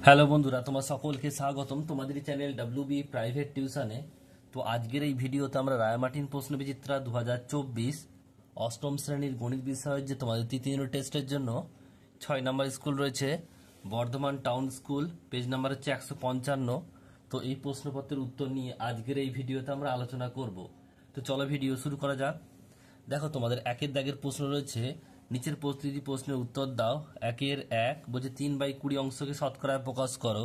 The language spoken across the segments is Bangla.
হ্যালো বন্ধুরা, তোমার সকলকে স্বাগতম তোমাদের চ্যানেল ডব্লিউবি প্রাইভেট টিউশনে। তো আজকের এই ভিডিওতে আমরা রায়মার্টিন প্রশ্নবিচিত্রা 2024 অষ্টম শ্রেণীর গণিত বিষয়ের যে তোমাদের তৃতীয় ইউনিট টেস্টের জন্য 6 নম্বর স্কুল রয়েছে Bardhaman town school, page number হচ্ছে 155। তো এই প্রশ্নপত্রের উত্তর নিয়ে আজকের এই ভিডিওতে আমরা আলোচনা করব। তো চলো ভিডিও শুরু করা যাক। দেখো, তোমাদের একের দাগের প্রশ্ন রয়েছে, নিচের প্রতিটি প্রশ্নের উত্তর দাও। একের এক বলছে 3/20 অংশকে শতকরায় প্রকাশ করো।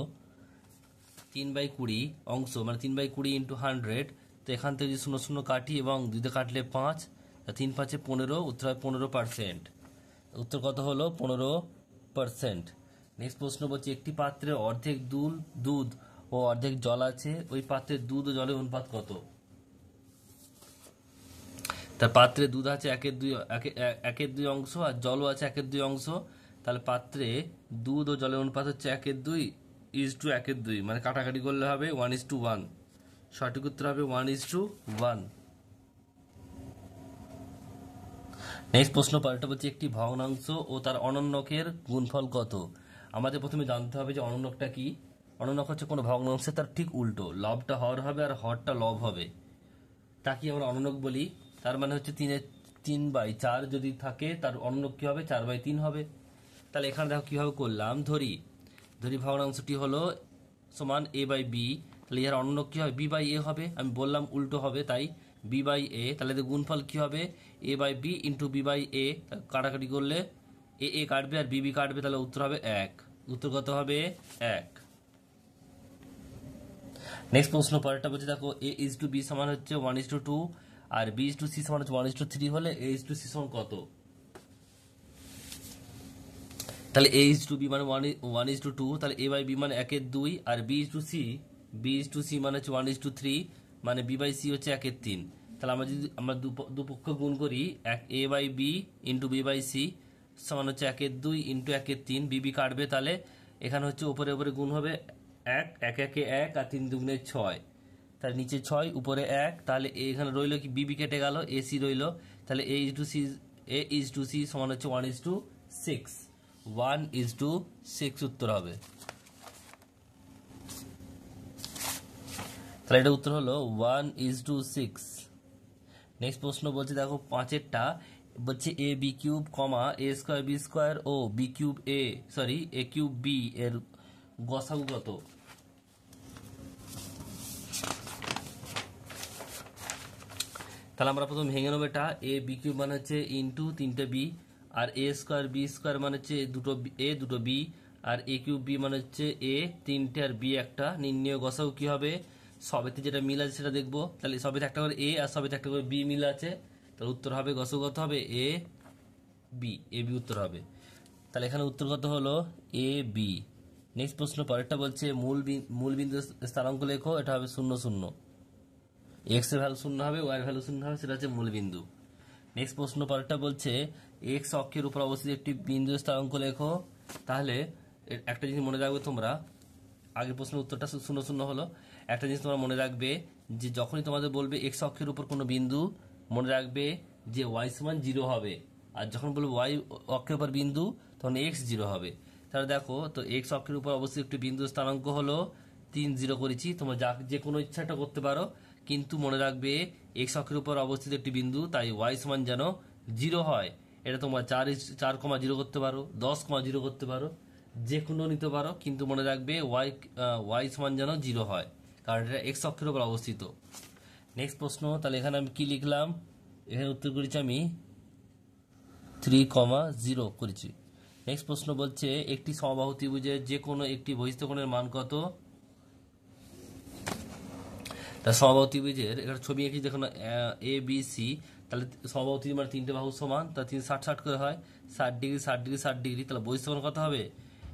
3/20 অংশ মানে 3/20 ইন্টু 100। তো এখান থেকে যদি 0 কাটি এবং 2 কাটলে 5, 3 5 15, উত্তর হয় 15%। উত্তর কত হলো? 15%। নেক্সট প্রশ্ন বলছে, একটি পাত্রে অর্ধেক দুধ ও অর্ধেক জল আছে, ওই পাত্রের দুধ ও জলের অনুপাত কত? তার পাত্রে দুধ আছে 1/2 অংশ আর জলও আছে 1/2 অংশ। তাহলে পাত্রে দুধ ও জলের অনুপাত হচ্ছে 1/2 মানে কাটাকাটি করলে হবে 1:1। সঠিক উত্তর হবে 1:1। নেক্সট প্রশ্ন পাল্টা বলছে, একটি ভগ্নাংশ ও তার অনন্যকের গুণফল কত? আমাদের প্রথমে জানতে হবে যে অনন্যকটা কি। অনন্যক হচ্ছে কোনো ভগ্নাংশে তার ঠিক উল্টো, লবটা হর হবে আর হরটা লব হবে, তাকে আমরা অনন্যক বলি। তার মানে হচ্ছে 3/4 যদি থাকে তার অনন্যক কি হবে? 4/3 হবে। তাহলে এখানে দেখো কিভাবে করলাম। ধরি ভগ্নাংশটি হলো সমান a/b, তাহলে এর অনন্যক কি হবে? b/a হবে। আমি বললাম উল্টো হবে, তাই b/a। তাহলে এদের গুণফল কি হবে? a/b into b/a। কাটাকাটি করলে a কাটবে আর b কাটবে, তাহলে উত্তর হবে 1। উত্তর কত হবে? 1। নেক্সট প্রশ্ন পরেরটা বলছে, দেখো a:b সমান হচ্ছে 1:2 আর b:c সমান হচ্ছে 1:3 হলে a:c সমান কত? তাহলে a:b মানে 1:2, তাহলে a/b মানে 1/2 আর b:c মানে হচ্ছে 1:3 মানে b/c হচ্ছে 1/3। তাহলে আমরা দুপক্ষ গুণ করি, a/b ইন্টু b/c সমান হচ্ছে 1/2 ইন্টু 1/3। b কাটবে, তাহলে এখানে হচ্ছে উপরে গুণ হবে 1 1 1 1 আর 3 2 6। তাহলে নিচে 6 উপরে 1, তাহলে এখানে রইল কি? b কেটে গেল, ac রইল। তাহলে a:c সমান হচ্ছে 1:6। 1:6 উত্তর হবে। তাহলে এটা উত্তর হলো 1:6। নেক্সট প্রশ্ন বলছে, দেখো 5-এরটা বলছে a/b³ a²b² ও a³ b এর গসাগু কত? তাহলে আমরা প্রথম ভেঙে নেবো। এটা a/b³ মানে হচ্ছে ইন্টু 3টে b, আর a²b² মানে হচ্ছে দুটো a দুটো b, আর a³ b মানে হচ্ছে a 3টে আর b একটা। নির্ণয় গসাগু কি হবে? সবেতে যেটা মিল আছে সেটা দেখবো। তাহলে সবেতে একটা করে a আর সবেতে একটা করে b মিল আছে, তাহলে উত্তর হবে গসাগু কত হবে? a b উত্তর হবে। তাহলে এখানে উত্তর কত হলো? a b। নেক্সট প্রশ্ন পরেরটা বলছে, মূল বিন্দু স্থানাঙ্ক লেখো। এটা হবে 0 0। এক্স এর ভ্যালু 0 হবে, ওয়াই এর ভ্যালু 0 হবে, সেটা হচ্ছে মূল বিন্দু। নেক্সট প্রশ্ন পরেরটা বলছে, এক্স অক্ষের উপর অবস্থিত একটি বিন্দু স্থানাঙ্ক লেখো। তাহলে একটা জিনিস মনে রাখবে তোমরা, আগের প্রশ্নের উত্তরটা 0 0 হলো। একটা জিনিস তোমরা মনে রাখবে যে যখনই তোমাদের বলবে এক্স অক্ষের উপর কোনো বিন্দু, মনে রাখবে যে ওয়াই সমান 0 হবে, আর যখন বলবে ওয়াই অক্ষের উপর বিন্দু তখন এক্স 0 হবে। তাহলে দেখো, তো এক্স অক্ষের উপর অবস্থিত একটি বিন্দু স্থানাঙ্ক হলো 3 0 করেছি। তোমরা যে কোনো ইচ্ছাটা করতে পারো, কিন্তু মনে রাখবে এক্স অক্ষের উপর অবস্থিত একটি বিন্দু, তাই ওয়াই সমান যেন 0 হয়। এটা তোমরা 4,0 করতে পারো, 10,0 করতে পারো, যে কোনো নিতে পারো, কিন্তু মনে রাখবে ওয়াই সমান যেন 0 হয়, কারণ এটা এক্স অক্ষের উপর অবস্থিত। নেক্সট প্রশ্ন, তাহলে এখানে আমি কি লিখলাম? এখানে উত্তর করেছি আমি 3,0 করেছি। নেক্সট প্রশ্ন বলছে, একটি সমবাহু ত্রিভুজের যে কোনো একটি বহিস্থকোণের মান কত? তা সমবাহু ত্রিভুজের একটা ছবি এঁকেছি, দেখুন a b c। তাহলে সমবাহু ত্রিভুজ মানে 3টে বাহু সমান, তা 3 60 60 করে হয়, 60 ডিগ্রি 60 ডিগ্রি 60 ডিগ্রি। তাহলে বহিস্থকোণ কত হবে?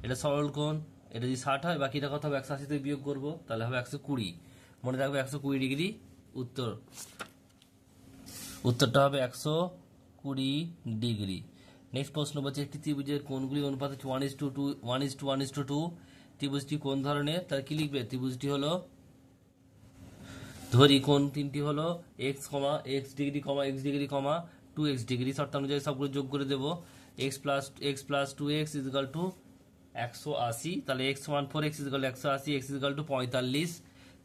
এটা সরল কোণ, এটা যদি 60 হয় বাকিটা কত হবে? 180 থেকে বিয়োগ করবো, তাহলে হবে 120। মনে রাখবে 120 ডিগ্রি উত্তরটা হবে 120 ডিগ্রি। নেক্সট প্রশ্ন বলছে, একটি ত্রিভুজের কোণগুলির অনুপাত হচ্ছে 1:2 1:2 ত্রিভুজটি কোন ধরনের? তাহলে কি লিখবে? ত্রিভুজটি হলো, ধরি কোণ তিনটি হলো X degree X degree 2x degree. শর্তানুযায়ী সবগুলো যোগ করে দেবো। x + 2x = 180, তাহলে x সমান 4x equal 180, x equal to 45।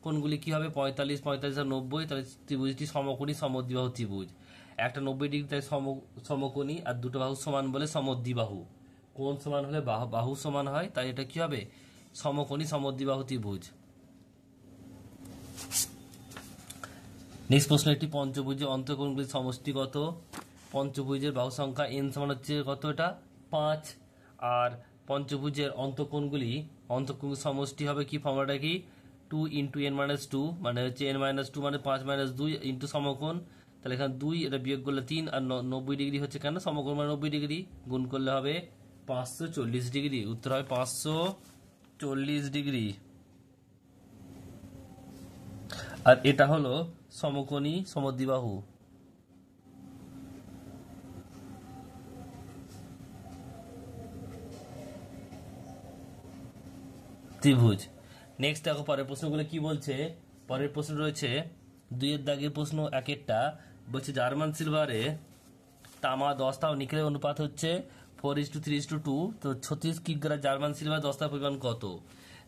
কোনগুলি কি হবে? 45, 45 আর 90, তাহলে ত্রিভুজটি সমকোণী সমদ্বিবাহু ত্রিভুজ। একটা 90 ডিগ্রি তাই সমকোণী, আর দুটো বাহু সমান বলে সমদ্বিবাহু। কোণ সমান হলে বাহু সমান হয়, তাই এটা কি হবে? সমকোণী সমদ্বিবাহু ত্রিভুজ। নেক্সট প্রশ্ন, একটি পঞ্চভুজের অন্তঃকোণগুলির সমষ্টি কত? পঞ্চভুজের বাহু সংখ্যা n সমান হচ্ছে কত? এটা 5। আর পঞ্চভুজের অন্তঃকোণগুলির সমষ্টি হবে কি? ফর্মুলাটা কি? 2 ইন্টু n মাইনাস 2, মানে হচ্ছে n মাইনাস 2 মানে 5 মাইনাস 2 ইন্টু সমকোণ। তাহলে এখানে 2, এটা বিয়োগ করলে 3, আর 90 ডিগ্রি হচ্ছে কেন? সমকোণ মানে 90 ডিগ্রি, গুণ করলে হবে 540 ডিগ্রি। উত্তর হবে 540 ডিগ্রি। আর এটা হলো সমকোণী সমদ্বিবাহু ত্রিভুজ। নেক্সট দেখো পরের প্রশ্নগুলো কি বলছে। পরের প্রশ্ন রয়েছে 2 এর দাগের প্রশ্ন। একটা বলছে জার্মান সিলভারে তামা 10টা ও নিকেলের অনুপাত হচ্ছে 4:3:2। তো 36 কিগ্রা জার্মান সিলভার 10টার পরিমাণ কত?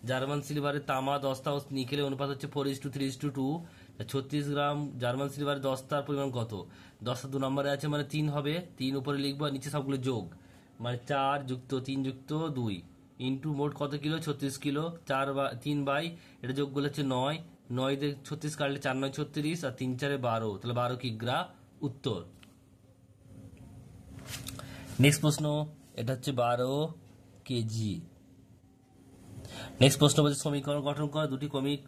জার্মান সিলভারে তামা 10টা ও নিকেলের অনুপাত হচ্ছে 4:3:2। 36 গ্রাম জার্মান সিলভারে 10টার পরিমাণ কত? 10টা 2 নম্বরে আছে, মানে 3 হবে। 3 উপরে লিখবো, আর নিচে সবগুলো যোগ, মানে 4 যুক্ত 3 যুক্ত 2 ইন্টু মোট কত কিলো? 36 কিলো। 3 বাই এটা যোগ করলে হচ্ছে 9, 9 দিয়ে 36 কাটলে 4 9 36, আর 3 4 12, তাহলে 12 কিগ্রা উত্তর। নেক্সট প্রশ্ন, এটা হচ্ছে 12 কেজি। নেক্সট প্রশ্ন বলছে সমীকরণ গঠন করা দুটি ক্রমিক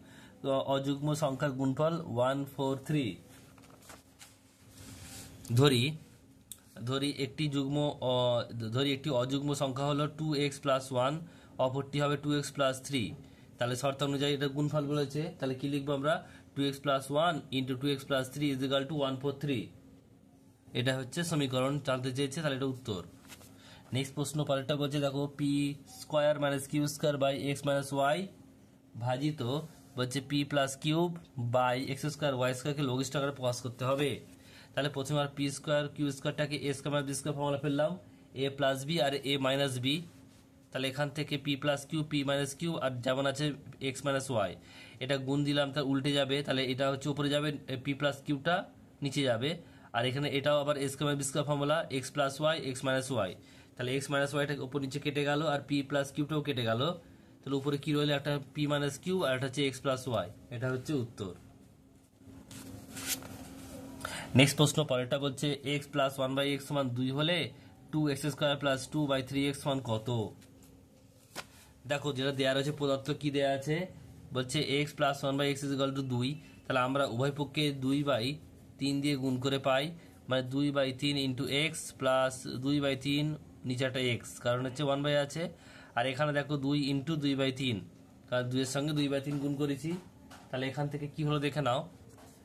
অযুগ্ম সংখ্যার গুণফল 143। ধরি একটি অযুগ্ম সংখ্যা হলো 2x প্লাস 1, অপরটি হবে 2x প্লাস 3। তাহলে শর্ত অনুযায়ী এটা গুণফল বলেছে, তাহলে কি লিখবো আমরা? 2x plus 1 into 2x plus 3 is equal to 143। এটা হচ্ছে সমীকরণ জানতে চেয়েছে, তাহলে এটা উত্তর। নেক্সট প্রশ্ন পরেরটা বলছে দেখো, P square minus Q square by X minus Y ভাজিত বলছে P plus cube by X square Y স্কোয়ারকে লঘিষ্ঠ আকারে প্রকাশ করতে হবে। তাহলে প্রথমে আর পি স্কোয়ার কিউ স্কোয়ারটাকে A square minus B square formula ফেললাম, এ প্লাস বি আর এ মাইনাস বি। তাহলে এখান থেকে P plus Q, P minus Q, আর যেমন আছে এক্স মাইনাস ওয়াই, এটা গুণ দিলাম, তার উল্টে যাবে। তাহলে এটা হচ্ছে উপরে যাবে, পি প্লাস কিউটা নিচে যাবে। আর এখানে এটাও আবার A square minus B square formula, X plus Y X minus Y. তাহলে এক্স মাইনাস ওয়াইটা উপর নিচে কেটে গেল, আর পি প্লাস কিউটাও কেটে গেল। তাহলে উপরে কি রইল? একটা পি মাইনাস কিউ আর একটা হচ্ছে এক্স প্লাস ওয়াই। এটা হচ্ছে উত্তর। নেক্সট প্রশ্ন পরেরটা বলছে এক্স প্লাস 1/x সমান 2 হলে 2x স্কোয়ার প্লাস 2/3x সমান কত? দেখো যেটা দেওয়া রয়েছে প্রদত্ত কি দেওয়া আছে, বলছে x plus 1/x is equal to 2। তাহলে আমরা উভয় পক্ষে 2/3 দিয়ে গুণ করে পাই, মানে 2/3 ইন্টু এক্স প্লাস 2/3 নিচে একটা এক্স, কারণ হচ্ছে 1 আছে। আর এখানে দেখো 2 ইন্টু 2/3, কারণ 2 এর সঙ্গে 2/3 গুণ করেছি। তাহলে এখান থেকে কি হলো দেখে নাও।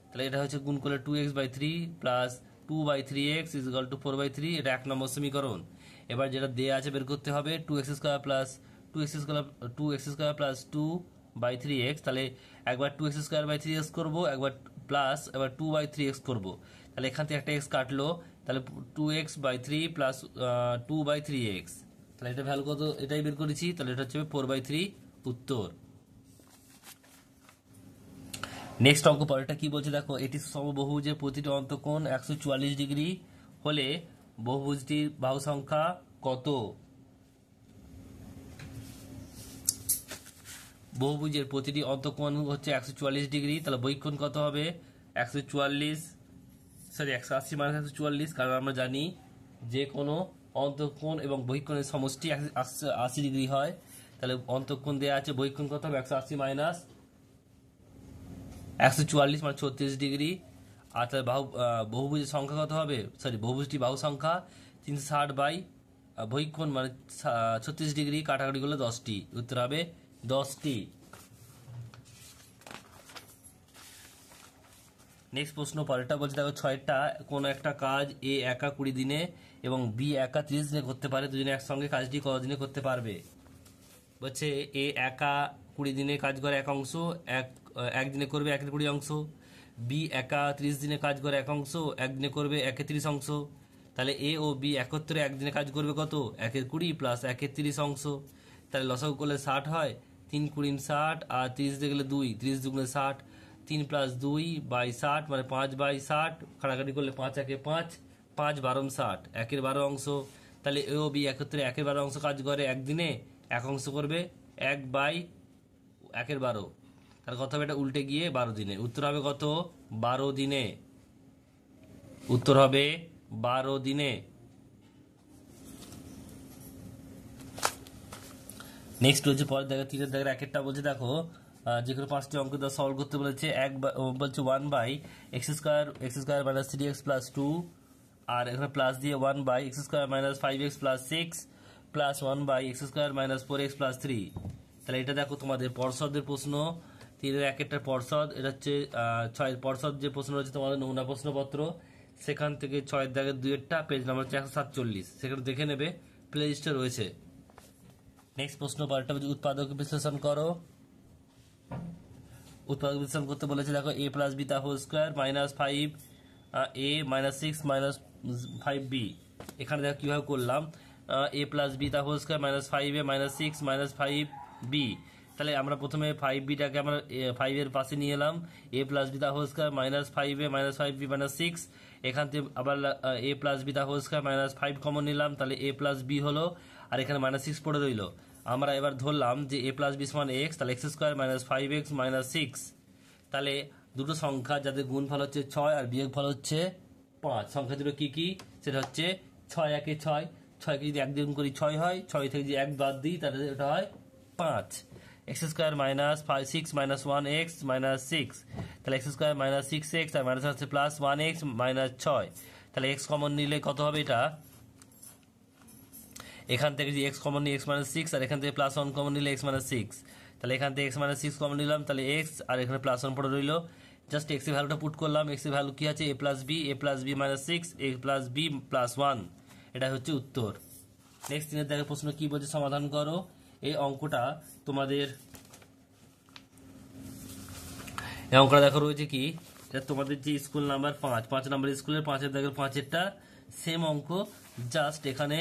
তাহলে এটা হচ্ছে গুণ করলে 2x/3 plus 2/3x is equal to 4/3। এটা 1 নম্বর সমীকরণ। এবার যেটা দেয়া আছে বের করতে হবে 2x স্কোয়ার প্লাস 2/3x। তাহলে একবার 2x স্কোয়ার বাই 3x করবো, একবার প্লাস, এবার 2/3x করবো। তাহলে এখান থেকে একটা x কাটলো, তাহলে 2x/3 প্লাস 2/3x। তাহলে এটা ভ্যালু কত? এটাই বের করেছি, তাহলে এটা হচ্ছে 4/3 উত্তর। নেক্সট অঙ্ক পরেরটা কি বলছে দেখো, এটি সমবাহুভুজের প্রতিটি অন্তঃকোণ 144 ডিগ্রি হলে বহুভুজটির বাহু সংখ্যা কত? বহুভুজের প্রতিটি অন্তঃকোণ হচ্ছে 144 ডিগ্রি, তাহলে বহিঃকোণ কত হবে? 180 মাইনাস 144, কারণ আমরা জানি যে কোনো অন্তঃকোণ এবং বহিঃকোণের সমষ্টি 80 ডিগ্রি হয়। তাহলে অন্তঃকোণ দেওয়া আছে, বহিঃকোণ কত হবে? 180 মাইনাস 144 মানে 36 ডিগ্রি। আর তাহলে বহুভুজের সংখ্যা কত হবে? বহুভুজটি বাহু সংখ্যা 360 বাই বহিঃকোণ মানে 36 ডিগ্রি, কাটাকাটি করলে 10টি, উত্তর হবে 10টি। নেক্সট প্রশ্ন পরেরটা বলছে দেখো, 6টা কোনো একটা কাজ এ একা 20 দিনে এবং বি একা 30 দিনে করতে পারে, দুজনে একসঙ্গে কাজটি কতদিনে করতে পারবে? বলছে এ একা 20 দিনে কাজ করে এক অংশ, একদিনে করবে 1/20 অংশ। বি একা 30 দিনে কাজ করে এক অংশ, একদিনে করবে 1/30 অংশ। তাহলে এ ও বি একত্রে একদিনে কাজ করবে কত? 1/20 প্লাস 1/30 অংশ। তাহলে লসাগু করলে 60 হয়, 3 × 60 আর 30 দিয়ে গেলে 2, 30 দুগুণে 60, 3 + 2 / 60 মানে 5/60, কাটাকাটি করলে 5 × 1 = 5, 5 × 12 = 60, 1/12 অংশ। তাহলে এ ও বি একত্রে 1/12 অংশ কাজ করে একদিনে, এক অংশ করবে 1/1/12, তার কত হবে, এটা উল্টে গিয়ে 12 দিনে। উত্তর হবে কত, 12 দিনে। উত্তর হবে 12 দিনে। নেক্সট হচ্ছে পরের দেখো 3 এর একটা বলছে, দেখো যে কোনো 5টি অঙ্ক দা সলভ করতে বলেছে। বলছে 1/x² - 3x + 2, আর এখানে প্লাস দিয়ে 1/x² - 5x + 6 plus 1/x² - 4x + 3। তাহলে এটা দেখো তোমাদের পর্ষদের প্রশ্ন, 3 এর একটা পর্ষদ, এটা হচ্ছে 6 পর্ষদ যে প্রশ্ন রয়েছে তোমাদের নমুনা প্রশ্নপত্র, সেখান থেকে 6 দাগের 2-টা, পেজ নাম্বার হচ্ছে 147, সেখানে দেখে নেবে, প্লে লিস্টে রয়েছে। নেক্সট প্রশ্ন পরেরটা বলছে উৎপাদক বিশ্লেষণ করো। উৎপাদক বিশ্লেষণ করতে বলেছে, দেখো a + b - 5a - 6 - 5b। এখানে দেখো কিভাবে করলাম, a + b - 5a - 6 - 5b। তাহলে আমরা প্রথমে 5bটাকে আমরা 5 এর পাশে নিয়ে এলাম, a + b - 5a - 5b - 6, এখান থেকে আবার a + b - 5 কমন নিলাম, তাহলে a + b হলো, আর এখানে -6 পড়ে রইল। আমরা এবার ধরলাম যে a + b = x, তাহলে x² - 5x - 6। তাহলে দুটো সংখ্যা যাদের গুণফল হচ্ছে 6 আর বিয়োগফল হচ্ছে 5, সংখ্যা দুটো কি কি, সেটা হচ্ছে 6 × 1 = 6, 6কে যদি 1 দিয়ে গুণ করি 6 হয়, 6 থেকে যদি 1 বাদ দিই তাহলে এটা হয় 5। x² - 6 - 1x - 6, তাহলে x² - 6x আর মাইনাস আছে প্লাস 1x - 6, তাহলে x কমন নিলে কত হবে, এটা এখান থেকে যদি x কমন নিই x - 6, আর এখান থেকে +1 কমন নিলে x - 6, তাহলে এখান থেকে x - 6 কমন নিলাম, তাহলে x আর এখানে +1 পড়ে রইল। জাস্ট x এর ভ্যালুটা পুট করলাম, x এর ভ্যালু কি আছে, a + b - 6 a + b + 1, এটা হচ্ছে উত্তর। নেক্সট দিনের দেখো প্রশ্ন কি বলছে, সমাধান করো। এই অঙ্কটা তোমাদের, এই অঙ্কটা দেখো রয়েছে কি, এটা তোমাদের যে স্কুল নাম্বার 5 নম্বর স্কুলের 5 এর দেখো 5-এরটা সেম অঙ্ক, জাস্ট এখানে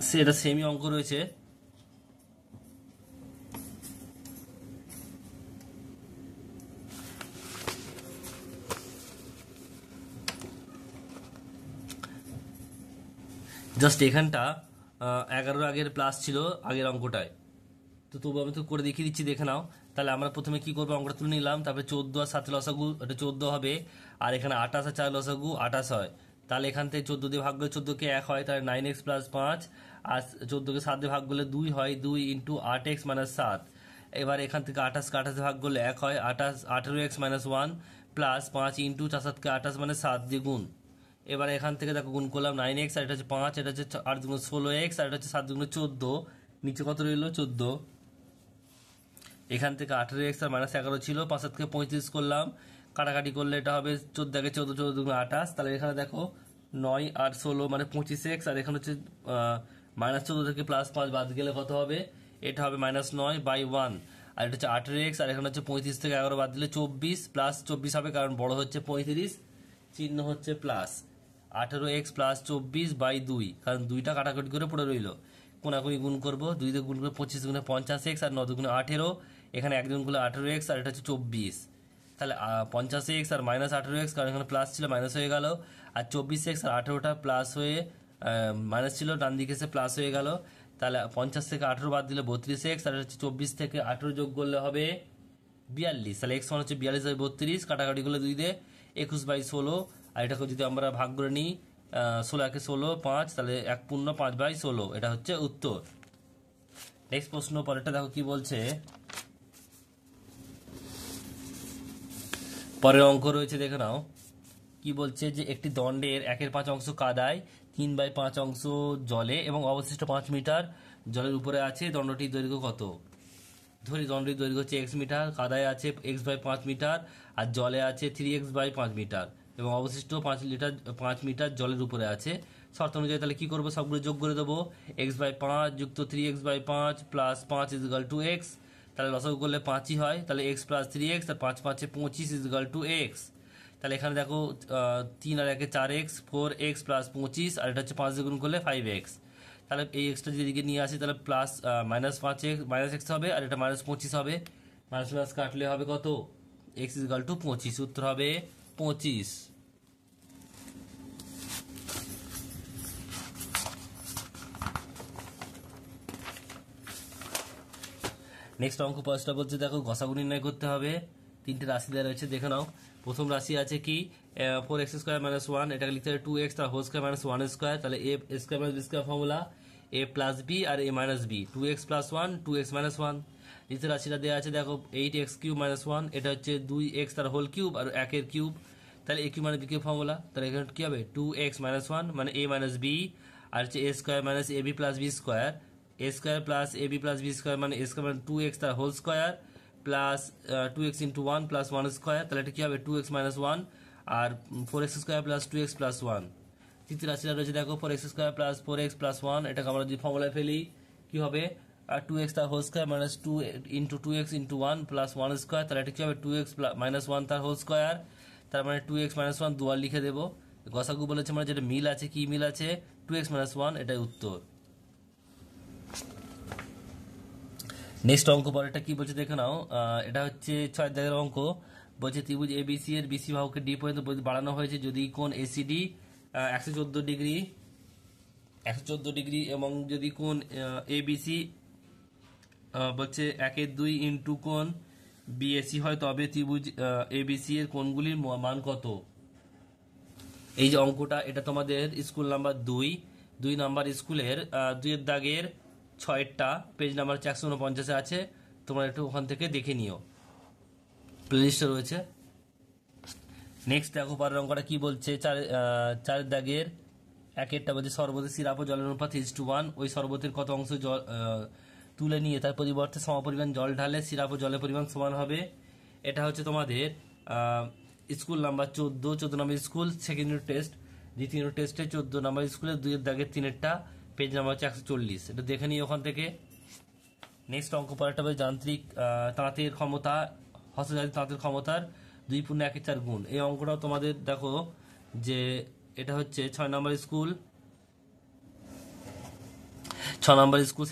সেটা সেমি অঙ্ক রয়েছে। জাস্ট এখানটা 11 আগের প্লাস ছিল আগের অঙ্কটায়, তো তবু আমি তো করে দেখিয়ে দিচ্ছি, দেখে নাও। তাহলে আমরা প্রথমে কি করবো, অঙ্কটা তুলে নিলাম, তারপরে 14 আর 7 লসাগু, এটা 14 হবে, আর এখানে 28 আর 4 লসাগু 28 হয়। তাহলে এখান থেকে 14 দিয়ে ভাগ করলে 14 কে 1 হয়, তাহলে 9x + 5, আর 14কে 7 দিয়ে ভাগ করলে 2 হয়, 2 × 8x - 7। এবার এখান থেকে 28 কে 28 দিয়ে ভাগ করলে 1 হয়, 18x - 1 প্লাস 5 × 4 7 কে 28 মানে 7 দিয়ে গুণ। এবার এখান থেকে দেখো গুণ করলাম 9x, আর এটা হচ্ছে 5, এটা হচ্ছে 8 × 16x, আর এটা হচ্ছে 7 × 14, নিচে কত রইল 14। এখান থেকে 18x আর -11 ছিল, 5 থেকে 35 করলাম, কাটাকাটি করলে এটা হবে 14 × 14 14 × 28, তাহলে এখানে দেখো 9 আর 16 মানে 25x, আর এখানে হচ্ছে -14 থেকে +5 বাদ গেলে কত হবে, এটা হবে -9/1, আর এটা হচ্ছে 18x, আর এখানে হচ্ছে 35 থেকে 11 বাদ দিলে 24, প্লাস 24 হবে কারণ বড় হচ্ছে 35, চিহ্ন হচ্ছে প্লাস, 18x + 24/2, কারণ 2টা কাটাকাটি করে পড়ে রইল। কোনাকুনি গুণ করবো, 2 দিয়ে গুণ করে 25 × 50x, আর 9 × 18, এখানে 1 গুণ করলে 18x, আর এটা হচ্ছে 24, তাহলে 50x আর -18x, কারণ এখানে প্লাস ছিল মাইনাস হয়ে গেল, আর 24x আর 18টা প্লাস হয়ে মাইনাস ছিল, ডান দিকে এসে প্লাস হয়ে গেল, তাহলে 50 থেকে 18 বাদ দিলে 32x, আর এটা হচ্ছে 24 থেকে 18 যোগ করলে হবে 42, তাহলে x মানে হচ্ছে 42/32, কাটাকাটি করলে 2 দিয়ে 21/16, আর এটাকে যদি আমরা ভাগ করে নিই 16 × 16 5, তাহলে 1 পূর্ণ 5/16, এটা হচ্ছে উত্তর। নেক্সট প্রশ্ন পরেরটা দেখো কি বলছে, পরের অঙ্ক রয়েছে দেখে নাও কি বলছে, যে একটি দণ্ডের 1/5 অংশ কাদায়, 3/5 অংশ জলে এবং অবশিষ্ট 5 মিটার জলের উপরে আছে, দণ্ডটির দৈর্ঘ্য কত? ধরি দণ্ডটির দৈর্ঘ্য হচ্ছে x মিটার, কাদায় আছে x/5 মিটার, আর জলে আছে 3x/5 মিটার, এবং অবশিষ্ট 5 মিটার জলের উপরে আছে। শর্ত অনুযায়ী তাহলে কি করবো, সবগুলো যোগ করে দেবো, x/5 যুক্ত 3x/5 প্লাস 5 = x, তাহলে লসাগু করলে 5ই হয়, তাহলে x + 3x, আর 5 × 5 = 25 x। তাহলে এখানে দেখো 3 আর 1 4x, 4x প্লাস 25, আর এটা হচ্ছে 5 দিয়ে গুণ করলে 5x। তাহলে এই এক্সটা যদি এদিকে নিয়ে আসি তাহলে প্লাস -5x -x হবে, আর এটা -25 হবে। মাইনাস প্লাস কাটলে হবে কত? x = 25। উত্তর হবে 25। নেক্সট অঙ্ক 5টা বলছে দেখো গসাগু নির্ণয় করতে হবে। 3টে রাশি দেওয়া রয়েছে, দেখে নাও। প্রথম রাশি আছে কি 4x² - 1, এটাকে লিখতে হবে 2x তার হোল স্কয়ার - 1 স্কয়ার। তাহলে a square b square formula a plus b আর a minus b, 2x plus 1 2x minus 1। দ্বিতীয় রাশিটা দেওয়া আছে দেখো 8x³ - 1, এটা হচ্ছে 2x তার হোল কিউব আর 1 এর কিউব। তাহলে a কিউব মানে b কিউব ফর্মুলা, তাহলে এখানে কি হবে 2x - 1 মানে a মাইনাস b, আর হচ্ছে a square minus ab plus b square. a square plus ab plus b square মানে a স্কয়ার মানে 2x তার whole square plus 2x into 1 plus 1 square. তাহলে এটা কি হবে 2x মাইনাস 1 আর 4x square plus 2x plus 1। তৃতীয় রাশিটা রয়েছে দেখো 4x square plus 4x plus 1, এটাকে আমরা যদি ফর্মুলায় ফেলি কি হবে 2x তার whole square minus 2 into 2x into 1 plus 1 square. তাহলে এটা কি হবে 2x মাইনাস 1 তার হোল স্কয়ার, তার মানে 2x মাইনাস 1 দুবার লিখে দেবো। গসাগু বলেছে মানে যেটা মিল আছে, কি মিল আছে 2x মাইনাস 1, এটাই উত্তর। নেক্সট অঙ্ক পরেরটা কি বলছে দেখে নাও। এটা হচ্ছে 6 দাগের অঙ্ক। বলছে ত্রিভুজ এবিসি এর বিসি বাহুকে ডি পর্যন্ত বাড়ানো হয়েছে যদি কোণ এসিডি 114 ডিগ্রি এবং যদি কোণ এবিসি বলছে 1/2 ইন্টু কোণ বিএসি হয়, তবে ত্রিভুজ এবিসি এর কোণগুলির মান কত? এই যে অঙ্কটা এটা তোমাদের স্কুল নাম্বার 2 নাম্বার স্কুলের 2 এর দাগের 6টা পেজ নাম্বার 149 আছে, তোমরা একটু ওখান থেকে দেখে নিও, প্লেলিস্টে রয়েছে। নেক্সট দেখো পরের অঙ্কটা কি বলছে 4 দাগের 1টা বলছে শরবতের সিরাপ ও জলের অনুপাত 1:1। ওই শরবতের কত অংশ জল তুলে নিয়ে তার পরিবর্তে সমপরিমাণ জল ঢালে সিরাপ ও জলের পরিমাণ সমান হবে। এটা হচ্ছে তোমাদের স্কুল নাম্বার 14 নম্বর স্কুল সেকেন্ড ইউনিট টেস্ট। দ্বিতীয় ইউনিট টেস্টে 14 নম্বর স্কুলের 2 এর দাগের 3টা পেজ নাম্বার হচ্ছে 140, এটা দেখে নিই ওখান থেকে। নেক্সট অঙ্ক পরেরটা বলে যান্ত্রিক তাঁতের ক্ষমতা হস্তজাতি তাঁতের ক্ষমতার 2 × 1/4 গুণ। এই অঙ্কটাও তোমাদের দেখো যে এটা হচ্ছে 6 নম্বর স্কুল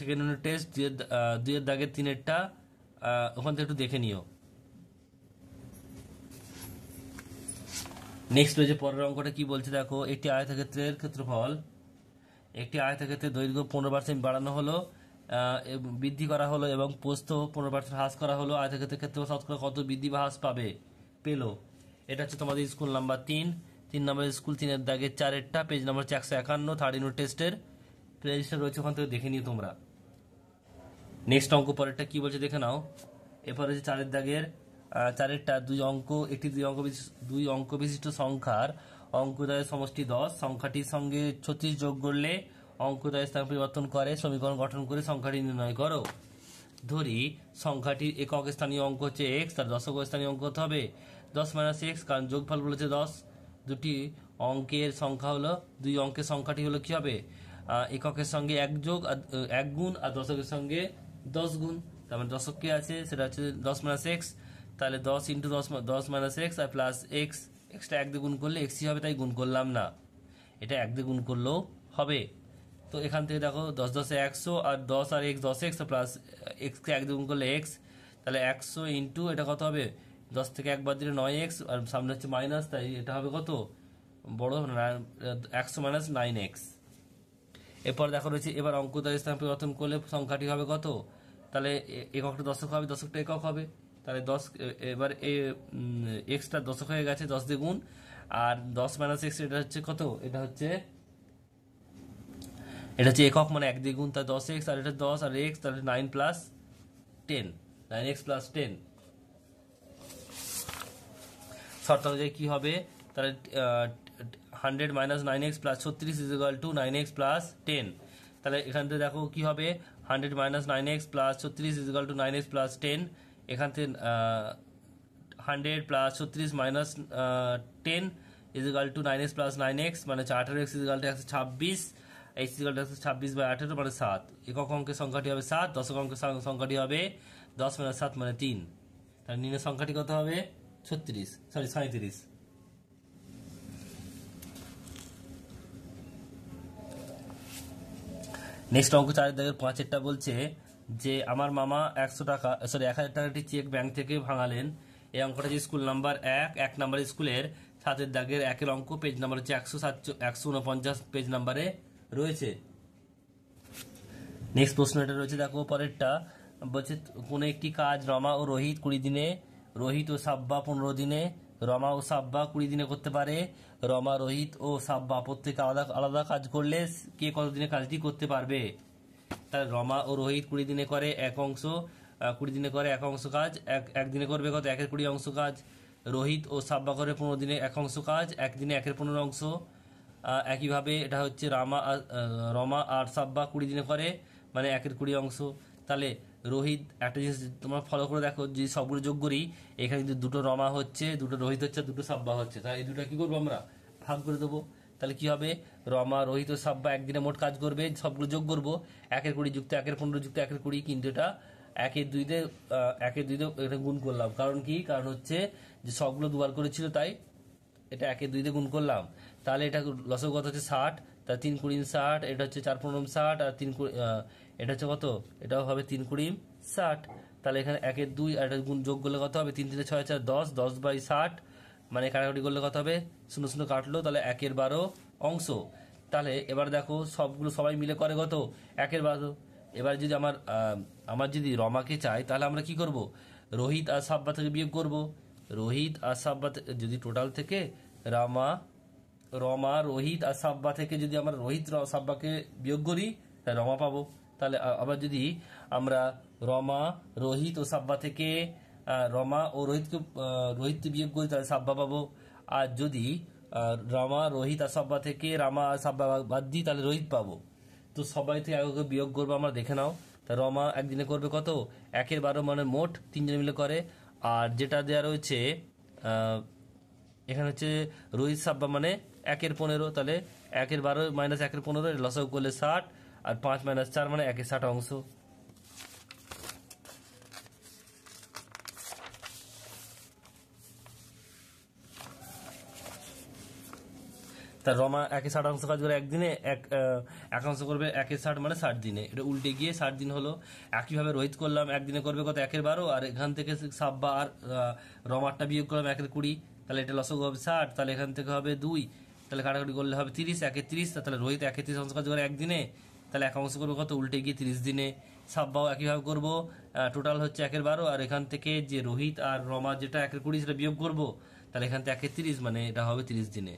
সেকেন্ড ইউনিট টেস্ট 2 এর দাগের 3টা, ওখান থেকে একটু দেখে নিও। নেক্সট রয়েছে পরের অঙ্কটা কি বলছে দেখো একটি আয়তক্ষেত্রের ক্ষেত্রফল, একটি আয়তক্ষেত্রের দৈর্ঘ্য 15% বাড়ানো হলো, বৃদ্ধি করা হলো এবং প্রস্থ 15% হ্রাস করা হলো। আয়তক্ষেত্রের ক্ষেত্রফল শতকরা কত বৃদ্ধি বা হ্রাস পেলো? এটা হচ্ছে তোমাদের স্কুল নাম্বার 3 নম্বর স্কুল 3 এর দাগের 4টা পেজ নাম্বার 151 থার্ড ইউনিট টেস্টের প্লেলিস্টে রয়েছে, ওখান থেকে দেখে নিও তোমরা। নেক্সট অঙ্ক পরেরটা কি বলছে দেখে নাও। এরপরে হচ্ছে 4 এর দাগের 4টা 2 অঙ্ক বিশিষ্ট সংখ্যার অঙ্কোদয়ের সমষ্টি 10, সংখ্যাটির সঙ্গে 36 যোগ করলে অঙ্কোদয়ের স্থান পরিবর্তন করে সমীকরণ গঠন করে সংখ্যাটি নির্ণয় করো। ধরি সংখ্যাটির একক স্থানীয় অঙ্ক হচ্ছে x, তার দশক স্থানীয় অঙ্ক হতে হবে 10 - x, কারণ যোগফল বলেছে 10। দুই অঙ্কের সংখ্যাটি হলো কি হবে এককের সঙ্গে 1 গুণ আর দশকের সঙ্গে 10 গুণ। তার মানে দশকে আছে সেটা হচ্ছে 10 - x, তাহলে 10 × 10 - x আর প্লাস x, এক্সটা 1 দিয়ে গুণ করলে xই হবে, তাই গুণ করলাম না, এটা 1 দিয়ে গুণ করলেও হবে। তো এখান থেকে দেখো 10 × 10 = 100 আর 10 আর x 10x প্লাস x-কে 1 দিয়ে গুণ করলে x, তাহলে 100 ইন্টু এটা কত হবে 10 থেকে 1 বাদ দিলে 9x আর সামনে হচ্ছে মাইনাস, তাই এটা হবে কত বড় 100 - 9x। এরপর দেখো রয়েছে এবার অঙ্কোদয়ের স্থান পরিবর্তন করলে সংখ্যাটি হবে কত, তাহলে এককটা দশক হবে, দশকটা একক হবে, তাহলে 10 এবার এক্সটা দশক হয়ে গেছে 10 দিয়ে গুণ, আর 10 - x এটা হচ্ছে কত, এটা হচ্ছে একক মানে 1 দিয়ে গুণ, তার 10x আর এটা 10 আর x, তাহলে 9 + 10 9x + 10। শর্ত অনুযায়ী কি হবে তাহলে 100 - 9x + 36 = 9x + 10। তাহলে এখান থেকে দেখো কি হবে 100 - 9x + 36 = 9x + 10। এখান থেকে 100 + 36 - 10 = 9x + 9x, মানে 18x = 126, x = 126/18 মানে 7। একক অঙ্কের সংখ্যাটি হবে 7, দশক অঙ্কের সংখ্যাটি হবে 10 - 7 মানে 3। তাহলে নিম্নের সংখ্যাটি কত হবে 37। নেক্সট অঙ্ক 4 দাগের 5-এরটা বলছে যে আমার মামা 1,000 টাকা একটি চেক ব্যাংক থেকে ভাঙালেন। এই অঙ্কটা যে স্কুল নাম্বার 1 নাম্বার স্কুলের 7 দাগের 1 অঙ্ক, পেজ নাম্বার হচ্ছে 149 পেজ নাম্বারে রয়েছে। নেক্সট প্রশ্ন এটা রয়েছে, দেখো পরেরটা বলছে কোনো একটি কাজ রমা ও রোহিত 20 দিনে, রোহিত ও সাব্বা 15 দিনে, রমা ও সাব্বা 20 দিনে করতে পারে। রমা, রোহিত ও সাব্বা প্রত্যেকে আলাদা আলাদা কাজ করলে কে কত দিনে কাজটি করতে পারবে? তাহলে রমা ও রোহিত 20 দিনে করে এক অংশ, 20 দিনে করে এক অংশ কাজ, একদিনে করবে কত? 1/20 অংশ কাজ। রোহিত ও সাব্বা করে 15 দিনে এক অংশ কাজ, একদিনে 1/15 অংশ। একইভাবে এটা হচ্ছে রমা আর সাব্বা 20 দিনে করে, মানে 1/20 অংশ। তাহলে রোহিত, একটা জিনিস তোমরা ফলো করে দেখো, যে সবগুলো যোগ করি, এখানে কিন্তু দুটো রমা হচ্ছে, দুটো রোহিত হচ্ছে, দুটো সাব্বা হচ্ছে, তাহলে এই দুটো কি করবো আমরা? ভাগ করে দেবো। তাহলে কি হবে? রমা, রোহিত ও সাব্বা একদিনে মোট কাজ করবে, সবগুলো যোগ করবো, 1/20 যুক্ত 1/15 যুক্ত 1/20, কিন্তু এটা 1/2 এটা গুণ করলাম। কারণ কি? কারণ হচ্ছে যে সবগুলো দুবার করেছিল, তাই এটা 1/2 গুণ করলাম। তাহলে এটা লসগু কত হচ্ছে? 60। তা 3×20 60, এটা হচ্ছে 4×15 60, আর এটা হচ্ছে কত? এটাও হবে 3×20 60। তাহলে এখানে 1/2 আর এটা গুণ যোগ করলে কত হবে? 3×3 = 6 × 4 = 10, 10/60, মানে কাটাকাটি করলে কত হবে? 0 কাটলো, তাহলে 1/12 অংশ। তাহলে এবার দেখো সবগুলো সবাই মিলে করে কত? 1/12। এবার যদি আমার যদি রমাকে চাই, তাহলে আমরা কি করব? রোহিত আর সাব্বা থেকে বিয়োগ করব। রোহিত আর সাব্বা যদি টোটাল থেকে রমা, রোহিত আর সাব্বা থেকে যদি আমরা রোহিত সাব্বাকে বিয়োগ করি, তাহলে রমা পাবো। তাহলে আবার যদি আমরা রমা, রোহিত ও সাব্বা থেকে রমা ও রোহিতকে বিয়োগ করি, তাহলে সাব্বা পাবো। আর যদি রমা, রোহিত আর সাব্বা থেকে রামা আর সাব্বা বাদ দিই, তাহলে রোহিত পাবো। তো সবাই থেকে আগে বিয়োগ করবো, আমরা দেখে নাও। তা রমা একদিনে করবে কত? 1/12, মানে মোট 3 জন মিলে করে। আর যেটা দেওয়া রয়েছে এখানে হচ্ছে রোহিত সাব্বা, মানে 1/15, তাহলে 1/12 - 1/15 লসাগু করলে 60, আর 5 - 4 মানে 1/60 অংশ। তার রমা 1/60 অংশ কাজ করে একদিনে, এক অংশ করবে 1/60, মানে 60 দিনে। এটা উল্টে গিয়ে 60 দিন হলো। একইভাবে রোহিত করলাম, একদিনে করবে কত? 1/12, আর এখান থেকে সাব্বা আর রমারটা বিয়োগ করলাম 1/20, তাহলে এটা লসগু হবে 60, তাহলে এখান থেকে হবে 2, তাহলে কাটাকাটি করলে হবে 30, 1/30, তাহলে রোহিত 1/30 অংশ কাজ করে একদিনে, তাহলে এক অংশ করবে কত? উল্টে গিয়ে 30 দিনে। সাব্বাও একইভাবে করবো, টোটাল হচ্ছে 1/12, আর এখান থেকে যে রোহিত আর রমা যেটা 1/20 সেটা বিয়োগ করবো, তাহলে এখান থেকে 1/30, মানে এটা হবে 30 দিনে।